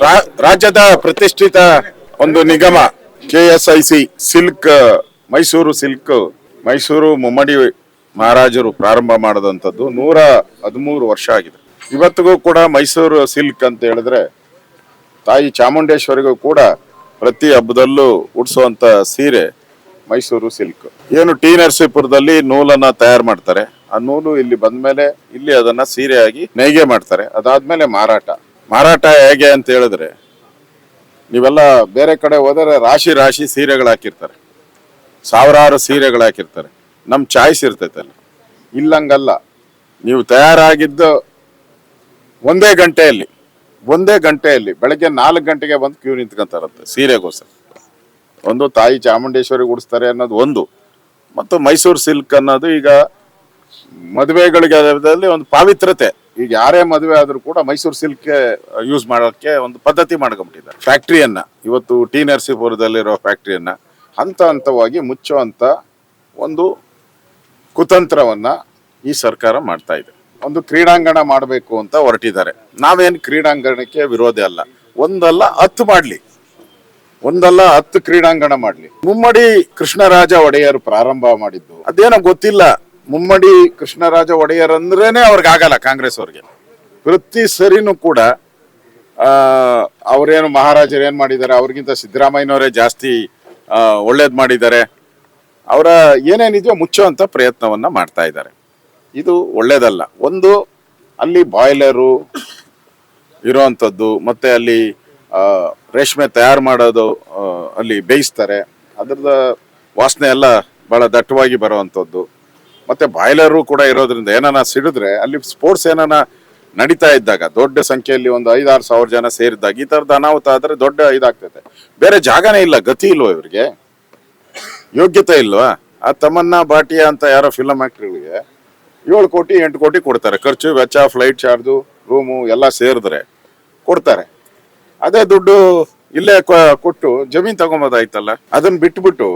ರಾಜ್ಯದ ಪ್ರತಿಷ್ಠಿತ ಒಂದು ನಿಗಮ KSIC silk Mysuru silk Mysuru Mummadi ಮಹಾರಾಜರು ಪ್ರಾರಂಭ ಮಾಡಿದಂಥದ್ದು 113 ವರ್ಷ ಆಗಿದೆ. ಇವತ್ತಿಗೂ ಕೂಡ ಮೈಸೂರು ಸಿಲ್ಕ್ ಅಂತ ಹೇಳಿದ್ರೆ ತಾಯಿ ಚಾಮುಂಡೇಶ್ವರಿಗೂ ಕೂಡ ಪ್ರತಿ ಹಬ್ಬದಲ್ಲೂ ಉಡಿಸುವಂತ ಸೀರೆ ಮೈಸೂರು ಸಿಲ್ಕ್. ಏನು ಟಿ ನರಸೀಪುರದಲ್ಲಿ ನೂಲನ್ನ ತಯಾರು ಮಾಡ್ತಾರೆ, ಆ ನೂಲು ಇಲ್ಲಿ ಬಂದ್ಮೇಲೆ ಇಲ್ಲಿ ಅದನ್ನ ಸೀರೆಯಾಗಿ ನೇಯ್ಗೆ ಮಾಡ್ತಾರೆ. ಅದಾದ್ಮೇಲೆ ಮಾರಾಟ ಹೇಗೆ ಅಂತ ಹೇಳಿದ್ರೆ, ನೀವೆಲ್ಲ ಬೇರೆ ಕಡೆ ಹೋದರೆ ರಾಶಿ ರಾಶಿ ಸೀರೆಗಳು ಹಾಕಿರ್ತಾರೆ, ಸಾವಿರಾರು ಸೀರೆಗಳು ಹಾಕಿರ್ತಾರೆ. ನಮ್ ಚಾಯ್ಸ್ ಇರ್ತೈತೆ ಅಲ್ಲಿ. ಇಲ್ಲಂಗಲ್ಲ, ನೀವು ತಯಾರಾಗಿದ್ದು ಒಂದೇ ಗಂಟೆಯಲ್ಲಿ ಬೆಳಗ್ಗೆ 4 ಗಂಟೆಗೆ ಬಂದು ಕ್ಯೂ ನಿಂತ್ಕೊಂತಾರಂತೆ ಸೀರೆಗೋಸ್ಕರ. ಒಂದು ತಾಯಿ ಚಾಮುಂಡೇಶ್ವರಿ ಉಡಿಸ್ತಾರೆ ಅನ್ನೋದು ಒಂದು, ಮತ್ತು ಮೈಸೂರು ಸಿಲ್ಕ್ ಅನ್ನೋದು ಈಗ ಮದುವೆಗಳಿಗೆ ಒಂದು ಪಾವಿತ್ರತೆ. ಈಗ ಯಾರೇ ಮದುವೆ ಆದ್ರೂ ಕೂಡ ಮೈಸೂರು ಸಿಲ್ಕ್ ಯೂಸ್ ಮಾಡೋಕ್ಕೆ ಒಂದು ಪದ್ಧತಿ ಮಾಡ್ಕೊಂಡ್ಬಿಟ್ಟಿದ್ದಾರೆ. ಫ್ಯಾಕ್ಟ್ರಿಯನ್ನ ಇವತ್ತು ಟಿ ನರಸೀಪುರದಲ್ಲಿರೋ ಫ್ಯಾಕ್ಟ್ರಿಯನ್ನ ಹಂತವಾಗಿ ಮುಚ್ಚುವಂತ ಒಂದು ಕುತಂತ್ರವನ್ನ ಈ ಸರ್ಕಾರ ಮಾಡ್ತಾ ಇದೆ. ಒಂದು ಕ್ರೀಡಾಂಗಣ ಮಾಡಬೇಕು ಅಂತ ಹೊರಟಿದ್ದಾರೆ. ನಾವೇನು ಕ್ರೀಡಾಂಗಣಕ್ಕೆ ವಿರೋಧ ಅಲ್ಲ, ಒಂದಲ್ಲ 10 ಕ್ರೀಡಾಂಗಣ ಮಾಡ್ಲಿ. ಮುಮ್ಮಡಿ ಕೃಷ್ಣರಾಜ ಒಡೆಯರ್ ಪ್ರಾರಂಭ ಮಾಡಿದ್ದು ಅದೇನೋ ಗೊತ್ತಿಲ್ಲ. ಮುಮ್ಮಡಿ ಕೃಷ್ಣರಾಜ ಒಡೆಯರ್ ಅಂದ್ರೇನೆ ಅವ್ರಿಗಾಗಲ್ಲ, ಕಾಂಗ್ರೆಸ್ ಅವ್ರಿಗೆ. ಪ್ರತಿ ಸರಿನೂ ಕೂಡ ಅವ್ರೇನು ಮಹಾರಾಜರು ಏನ್ ಮಾಡಿದ್ದಾರೆ, ಅವ್ರಿಗಿಂತ ಸಿದ್ದರಾಮಯ್ಯನವರೇ ಜಾಸ್ತಿ ಒಳ್ಳೇದ್ ಮಾಡಿದ್ದಾರೆ. ಅವರ ಏನೇನಿದೆಯೋ ಮುಚ್ಚುವಂತ ಪ್ರಯತ್ನವನ್ನ ಮಾಡ್ತಾ ಇದ್ದಾರೆ. ಇದು ಒಳ್ಳೇದಲ್ಲ. ಒಂದು, ಅಲ್ಲಿ ಬಾಯ್ಲರು ಇರೋವಂಥದ್ದು, ಮತ್ತೆ ಅಲ್ಲಿ ರೇಷ್ಮೆ ತಯಾರು ಮಾಡೋದು, ಅಲ್ಲಿ ಬೇಯಿಸ್ತಾರೆ, ಅದ್ರದ ವಾಸನೆ ಎಲ್ಲ ಬಹಳ ದಟ್ಟವಾಗಿ ಬರುವಂಥದ್ದು. ಮತ್ತೆ ಬಾಯ್ಲರು ಕೂಡ ಇರೋದ್ರಿಂದ ಏನಾನ ಸಿಡಿದ್ರೆ ಅಲ್ಲಿ ಸ್ಪೋರ್ಟ್ಸ್ ಏನಾನ ನಡೀತಾ ಇದ್ದಾಗ ದೊಡ್ಡ ಸಂಖ್ಯೆಯಲ್ಲಿ ಒಂದು 5-6 ಸಾವಿರ ಜನ ಸೇರಿದಾಗ ಈ ತರದ ಅನಾಹುತ ಆದ್ರೆ ದೊಡ್ಡ ಇದಾಗ್ತೈತೆ. ಬೇರೆ ಜಾಗನೇ ಇಲ್ಲ, ಗತಿ ಇಲ್ವಾ ಇವ್ರಿಗೆ, ಯೋಗ್ಯತೆ ಇಲ್ವಾ? ಆ ತಮನ್ನಾ ಭಾಟಿಯಾ ಅಂತ ಯಾರೋ ಫಿಲಂ ಆಕ್ಟರ್ಗಳಿಗೆ 7 ಕೋಟಿ 8 ಕೋಟಿ ಕೊಡ್ತಾರೆ. ಖರ್ಚು ವೆಚ್ಚ, ಫ್ಲೈಟ್ ಚಾರ್ಜು, ರೂಮು ಎಲ್ಲ ಸೇರಿದ್ರೆ ಕೊಡ್ತಾರೆ. ಅದೇ ದುಡ್ಡು ಇಲ್ಲೇ ಕೊಟ್ಟು ಜಮೀನ್ ತಗೊಂಬೋದಾಯ್ತಲ್ಲ. ಅದನ್ನ ಬಿಟ್ಬಿಟ್ಟು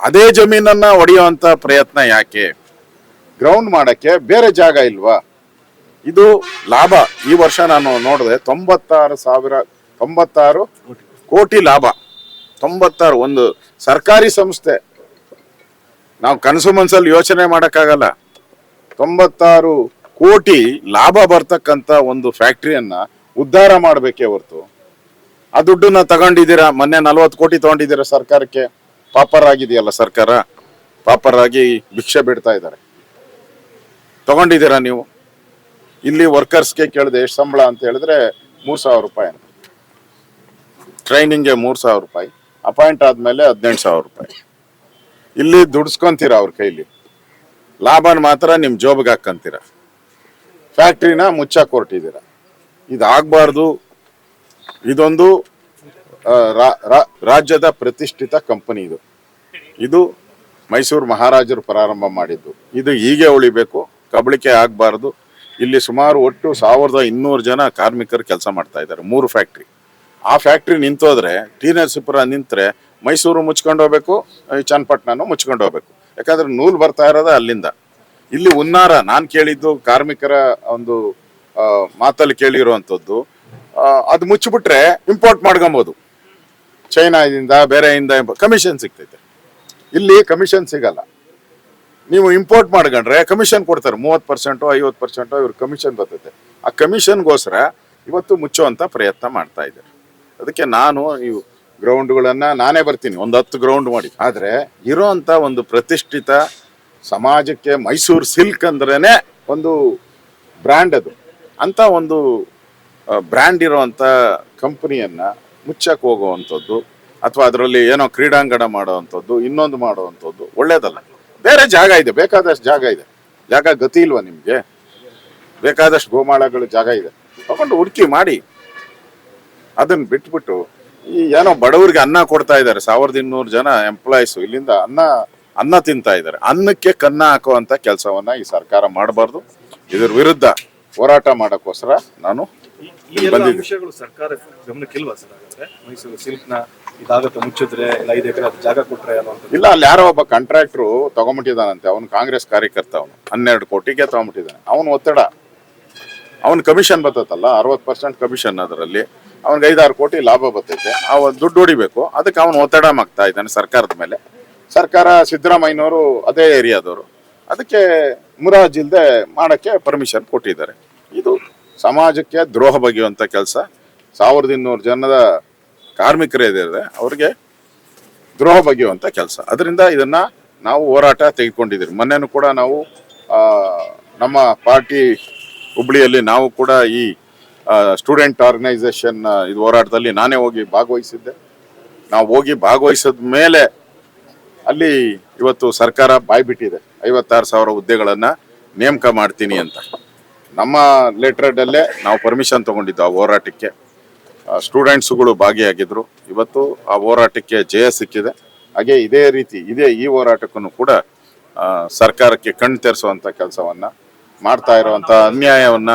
ಅದೇ ಜಮೀನನ್ನ ಒಡೆಯುವಂತ ಪ್ರಯತ್ನ ಯಾಕೆ? ಗ್ರೌಂಡ್ ಮಾಡಕ್ಕೆ ಬೇರೆ ಜಾಗ ಇಲ್ವಾ? ಇದು ಲಾಭ. ಈ ವರ್ಷ ನಾನು ನೋಡಿದೆ 96 ಕೋಟಿ ಲಾಭ. 96 ಒಂದು ಸರ್ಕಾರಿ ಸಂಸ್ಥೆ, ನಾವು ಕನಸು ಮನ್ಸಲ್ಲಿ ಯೋಚನೆ ಮಾಡಕ್ಕಾಗಲ್ಲ. 96 ಕೋಟಿ ಲಾಭ ಬರ್ತಕ್ಕಂತ ಒಂದು ಫ್ಯಾಕ್ಟ್ರಿಯನ್ನ ಉದ್ಧಾರ ಮಾಡ್ಬೇಕೇ ಹೊರ್ತು ಆ ದುಡ್ಡನ್ನ ತಗೊಂಡಿದ್ದೀರಾ. ಮೊನ್ನೆ 40 ಕೋಟಿ ತಗೊಂಡಿದ್ದೀರಾ ಸರ್ಕಾರಕ್ಕೆ. ಪಾಪರ್ ಆಗಿದೆಯಲ್ಲ ಸರ್ಕಾರ, ಪಾಪರ್ ಆಗಿ ಭಿಕ್ಷೆ ಬಿಡ್ತಾ ಇದ್ದಾರೆ. ತಗೊಂಡಿದ್ದೀರಾ ನೀವು? ಇಲ್ಲಿ ವರ್ಕರ್ಸ್ಗೆ ಕೇಳಿದೆ ಎಷ್ಟು ಸಂಬಳ ಅಂತ ಹೇಳಿದ್ರೆ 3,000 ರೂಪಾಯಿ ಅಂತ. ಟ್ರೈನಿಂಗ್ಗೆ 3,000 ರೂಪಾಯಿ, ಅಪಾಯಿಂಟ್ ಆದ್ಮೇಲೆ 18,000 ರೂಪಾಯಿ. ಇಲ್ಲಿ ದುಡ್ಸ್ಕೊಂತೀರಾ ಅವ್ರ ಕೈಲಿ, ಲಾಭನ ಮಾತ್ರ ನಿಮ್ ಜೋಬ್ಗೆ ಹಾಕಂತೀರ. ಫ್ಯಾಕ್ಟ್ರಿನ ಮುಚ್ಚಾಕ್ ಹೊರಟಿದ್ದೀರಾ. ಇದಾಗಬಾರ್ದು. ಇದೊಂದು ರಾಜ್ಯದ ಪ್ರತಿಷ್ಠಿತ ಕಂಪನಿ. ಇದು ಮೈಸೂರು ಮಹಾರಾಜರು ಪ್ರಾರಂಭ ಮಾಡಿದ್ದು. ಇದು ಹೀಗೆ ಉಳಿಬೇಕು, ಕಬಳಿಕೆ ಆಗ್ಬಾರ್ದು. ಇಲ್ಲಿ ಸುಮಾರು ಒಟ್ಟು 1200 ಜನ ಕಾರ್ಮಿಕರು ಕೆಲಸ ಮಾಡ್ತಾ ಇದ್ದಾರೆ. 3 ಫ್ಯಾಕ್ಟ್ರಿ. ಆ ಫ್ಯಾಕ್ಟ್ರಿ ನಿಂತೋದ್ರೆ, ಟಿ ನರಸೀಪುರ ನಿಂತ್ರೆ ಮೈಸೂರು ಮುಚ್ಕೊಂಡು ಹೋಗ್ಬೇಕು, ಚನ್ನಪಟ್ಟಣನೂ ಮುಚ್ಕೊಂಡು ಹೋಗ್ಬೇಕು. ಯಾಕಂದ್ರೆ ನೂಲ್ ಬರ್ತಾ ಇರೋದ ಅಲ್ಲಿಂದ. ಇಲ್ಲಿ ಉನ್ನಾರ ನಾನು ಕೇಳಿದ್ದು, ಕಾರ್ಮಿಕರ ಒಂದು ಮಾತಲ್ಲಿ ಕೇಳಿರುವಂತದ್ದು, ಅದು ಮುಚ್ಚಿಬಿಟ್ರೆ ಇಂಪೋರ್ಟ್ ಮಾಡ್ಕೊಬಹುದು. ಚೈನಾದಿಂದ ಬೇರೆಯಿಂದ ಕಮಿಷನ್ ಸಿಗ್ತೈತೆ. ಇಲ್ಲಿ ಕಮಿಷನ್ ಸಿಗಲ್ಲ. ನೀವು ಇಂಪೋರ್ಟ್ ಮಾಡ್ಕೊಂಡ್ರೆ ಕಮಿಷನ್ ಕೊಡ್ತಾರೆ, 30% 50% ಇವ್ರ ಕಮಿಷನ್ ಬರ್ತೈತೆ. ಆ ಕಮಿಷನ್ಗೋಸ್ಕರ ಇವತ್ತು ಮುಚ್ಚುವಂತ ಪ್ರಯತ್ನ ಮಾಡ್ತಾ ಇದ್ದಾರೆ. ಅದಕ್ಕೆ ನಾನು ಇವು ಗ್ರೌಂಡ್ಗಳನ್ನ ನಾನೇ ಬರ್ತೀನಿ, ಒಂದು 10 ಗ್ರೌಂಡ್ ಮಾಡಿ. ಆದ್ರೆ ಇರೋಂತ ಒಂದು ಪ್ರತಿಷ್ಠಿತ ಸಮಾಜಕ್ಕೆ ಮೈಸೂರು ಸಿಲ್ಕ್ ಅಂದ್ರೇನೆ ಒಂದು ಬ್ರ್ಯಾಂಡ್. ಅದು ಅಂತ ಒಂದು ಬ್ರ್ಯಾಂಡ್ ಇರೋಂಥ ಕಂಪನಿಯನ್ನ ಮುಚ್ಚಕ್ಕೆ ಹೋಗುವಂಥದ್ದು, ಅಥವಾ ಅದರಲ್ಲಿ ಏನೋ ಕ್ರೀಡಾಂಗಣ ಮಾಡುವಂಥದ್ದು, ಇನ್ನೊಂದು ಮಾಡುವಂಥದ್ದು ಒಳ್ಳೇದಲ್ಲ. ಬೇರೆ ಜಾಗ ಇದೆ, ಬೇಕಾದಷ್ಟು ಜಾಗ ಇದೆ. ಜಾಗ ಗತಿ ಇಲ್ವಾ ನಿಮ್ಗೆ? ಬೇಕಾದಷ್ಟು ಗೋಮಾಳಗಳು ಜಾಗ ಇದೆ, ತಗೊಂಡು ಹುಡುಕಿ ಮಾಡಿ. ಅದನ್ನ ಬಿಟ್ಬಿಟ್ಟು ಈ ಏನೋ ಬಡವರಿಗೆ ಅನ್ನ ಕೊಡ್ತಾ ಇದ್ದಾರೆ. 1200 ಜನ ಎಂಪ್ಲಾಯೀಸ್ ಇಲ್ಲಿಂದ ಅನ್ನ ತಿಂತಾ ಇದ್ದಾರೆ. ಅನ್ನಕ್ಕೆ ಕನ್ನ ಹಾಕುವಂತ ಕೆಲಸವನ್ನ ಈ ಸರ್ಕಾರ ಮಾಡಬಾರ್ದು. ಇದ್ರ ವಿರುದ್ಧ ಹೋರಾಟ ಮಾಡಕ್ಕೋಸ್ಕರ ನಾನು ವಿಷಯಗಳು ಸರ್ಕಾರ ಗಮನಕ್ಕಿಲ್ವಾ ಸರ್? ಹಾಗಾದ್ರೆ ಮೈಸೂರು ಸಿಲ್ಕ್ ನ ಇದಾಗತ್ತೆ ಮುಚ್ಚಿದ್ರೆ, 5 ಎಕರೆ ಜಾಗ ಕೊಟ್ರೆ ಇಲ್ಲ. ಅಲ್ಲಿ ಯಾರೋ ಒಬ್ಬ ಕಾಂಟ್ರಾಕ್ಟ್ರು ತಗೊಂಡ್ಬಿಟ್ಟಿದಾನಂತೆ. ಅವನು ಕಾಂಗ್ರೆಸ್ ಕಾರ್ಯಕರ್ತ, ಅವನು 12 ಕೋಟಿಗೆ ತಗೊಂಡ್ಬಿಟ್ಟಿದ್ದಾನೆ. ಅವನು ಒತ್ತಡ, ಅವನ್ ಕಮಿಷನ್ ಬರ್ತಲ್ಲ, 60% ಕಮಿಷನ್. ಅದರಲ್ಲಿ ಅವ್ನಿಗೆ 5-6 ಕೋಟಿ ಲಾಭ ಬರ್ತೈತೆ, ಅವನು ದುಡ್ಡು ಹೊಡಿಬೇಕು, ಅದಕ್ಕೆ ಅವನು ಒತ್ತಡ ಮಾಡ್ತಾ ಇದ್ದಾನೆ ಸರ್ಕಾರದ ಮೇಲೆ. ಸರ್ಕಾರ ಸಿದ್ದರಾಮಯ್ಯನವರು ಅದೇ ಏರಿಯಾದವರು, ಅದಕ್ಕೆ ಮುರಾಜಿಲ್ದೆ ಮಾಡೋಕ್ಕೆ ಪರ್ಮಿಷನ್ ಕೊಟ್ಟಿದ್ದಾರೆ. ಇದು ಸಮಾಜಕ್ಕೆ ದ್ರೋಹ ಬಗೆಯುವಂಥ ಕೆಲಸ. 1200 ಜನದ ಕಾರ್ಮಿಕರೇದಿದೆ, ಅವ್ರಿಗೆ ದ್ರೋಹ ಬಗೆಯುವಂಥ ಕೆಲಸ. ಅದರಿಂದ ಇದನ್ನ ನಾವು ಹೋರಾಟ ತೆಗೆದುಕೊಂಡಿದ್ದೀವಿ. ಮೊನ್ನೆನೂ ಕೂಡ ನಾವು ನಮ್ಮ ಪಾರ್ಟಿ ಹುಬ್ಳಿಯಲ್ಲಿ ನಾವು ಕೂಡ ಈ ಸ್ಟೂಡೆಂಟ್ ಆರ್ಗನೈಸೇಷನ್ ಇದು ಹೋರಾಟದಲ್ಲಿ ನಾನೇ ಹೋಗಿ ಭಾಗವಹಿಸಿದ್ದೆ. ನಾವು ಹೋಗಿ ಭಾಗವಹಿಸಿದ ಮೇಲೆ ಅಲ್ಲಿ ಇವತ್ತು ಸರ್ಕಾರ ಬಾಯ್ಬಿಟ್ಟಿದೆ, 56,000 ಹುದ್ದೆಗಳನ್ನು ನೇಮಕ ಮಾಡ್ತೀನಿ ಅಂತ. ನಮ್ಮ ಲೆಟ್ರಡಲ್ಲೇ ನಾವು ಪರ್ಮಿಷನ್ ತಗೊಂಡಿದ್ದು ಆ ಹೋರಾಟಕ್ಕೆ. ಸ್ಟೂಡೆಂಟ್ಸ್ಗಳು ಭಾಗಿಯಾಗಿದ್ರು. ಇವತ್ತು ಆ ಹೋರಾಟಕ್ಕೆ ಜಯ ಸಿಕ್ಕಿದೆ. ಹಾಗೆ ಇದೇ ರೀತಿ ಈ ಹೋರಾಟಕ್ಕೂ ಕೂಡ ಸರ್ಕಾರಕ್ಕೆ ಕಣ್ಣು ತೆರೆಸುವಂಥ ಕೆಲಸವನ್ನ ಮಾಡ್ತಾ ಇರುವಂಥ ಅನ್ಯಾಯವನ್ನ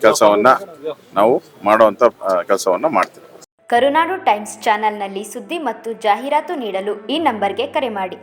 ಕೆಲಸವನ್ನ ನಾವು ಮಾಡುವಂಥ ಕೆಲಸವನ್ನ ಮಾಡ್ತೀವಿ. ಕರುನಾಡು ಟೈಮ್ಸ್ ಚಾನೆಲ್ನಲ್ಲಿ ಸುದ್ದಿ ಮತ್ತು ಜಾಹೀರಾತು ನೀಡಲು ಈ ನಂಬರ್ಗೆ ಕರೆ ಮಾಡಿ.